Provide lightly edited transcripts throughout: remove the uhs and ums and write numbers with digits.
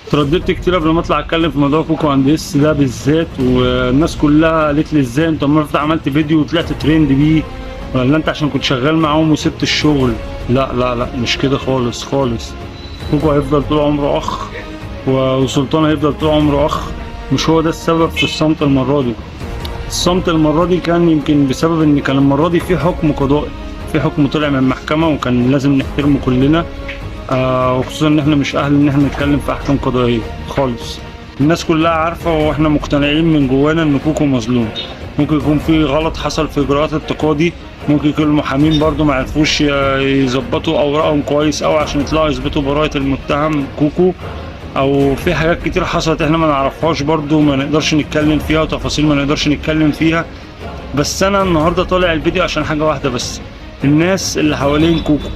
اترددت كتير قبل ما اطلع اتكلم في موضوع كوكو اند اس ده بالذات، والناس كلها قالت لي ازاي انت المفروض عملت فيديو وطلعت ترند بيه، ولا انت عشان كنت شغال معاهم وسبت الشغل؟ لا لا لا، مش كده خالص خالص. كوكو هيفضل طول عمره اخ، وسلطان هيفضل طول عمره اخ. مش هو ده السبب في الصمت المرة دي. الصمت المرة دي كان يمكن بسبب ان كان المرة دي في حكم قضائي، في حكم طلع من المحكمة وكان لازم نحترمه كلنا. وخصوصا ان احنا مش اهل ان احنا نتكلم في احكام قضائيه خالص. الناس كلها عارفه واحنا مقتنعين من جوانا ان كوكو مظلوم. ممكن يكون في غلط حصل في اجراءات التقاضي، ممكن يكون المحامين برضو ما عرفوش يظبطوا اوراقهم كويس او عشان يطلعوا يثبتوا براءه المتهم كوكو، او في حاجات كتير حصلت احنا ما نعرفهاش برضو ما نقدرش نتكلم فيها، وتفاصيل ما نقدرش نتكلم فيها. بس انا النهارده طالع الفيديو عشان حاجه واحده بس: الناس اللي حوالين كوكو.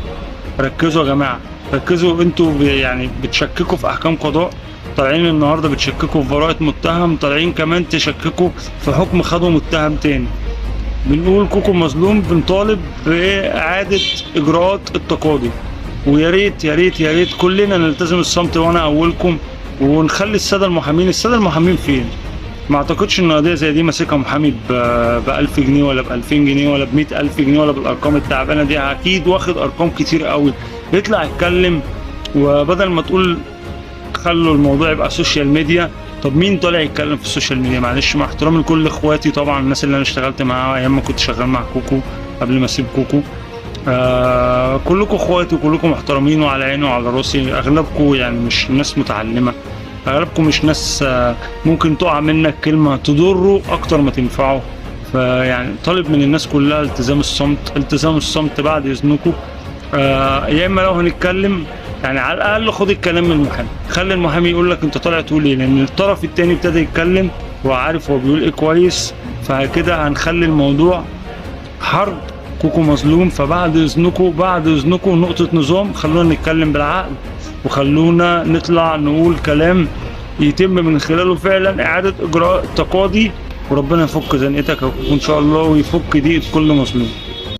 ركزوا يا جماعه، ركزوا. انتوا يعني بتشككوا في احكام قضاء، طالعين النهارده بتشككوا في براءة متهم، طالعين كمان تشككوا في حكم خدوا متهم تاني. بنقول كوكو مظلوم، بنطالب بإعادة إجراءات التقاضي. ويا ريت يا ريت يا ريت كلنا نلتزم الصمت، وانا اولكم، ونخلي الساده المحامين. الساده المحامين فين؟ ما اعتقدش ان قضيه زي دي ماسكها محامي ب 1000 جنيه ولا ب 2000 جنيه ولا ب 100000 جنيه ولا بالارقام التعبانه دي. اكيد واخد ارقام كتير قوي. يطلع يتكلم، وبدل ما تقول خلوا الموضوع يبقى سوشيال ميديا. طب مين طالع يتكلم في السوشيال ميديا؟ معلش، مع احترامي لكل اخواتي طبعا، الناس اللي انا اشتغلت معاها ايام ما كنت شغال مع كوكو قبل ما اسيب كوكو. كلكم اخواتي وكلكم محترمين وعلى عيني وعلى راسي. اغلبكم يعني مش ناس متعلمه، اغلبكم مش ناس ممكن تقع منك كلمه تضره اكتر ما تنفعه. فيعني طالب من الناس كلها التزام الصمت، التزام الصمت بعد اذنكم. يا اما لو هنتكلم يعني على الاقل خد الكلام من المحامي، خلي المحامي يقول لك انت طالع تقول ايه، لان الطرف التاني ابتدى يتكلم وعارف هو بيقول ايه كويس. فكده هنخلي الموضوع حرب. كوكو مظلوم، فبعد اذنكم بعد اذنكم نقطة نظام، خلونا نتكلم بالعقل، وخلونا نطلع نقول كلام يتم من خلاله فعلا اعادة اجراء التقاضي، وربنا يفك زنقتك ان شاء الله ويفك ضيقة كل مظلوم.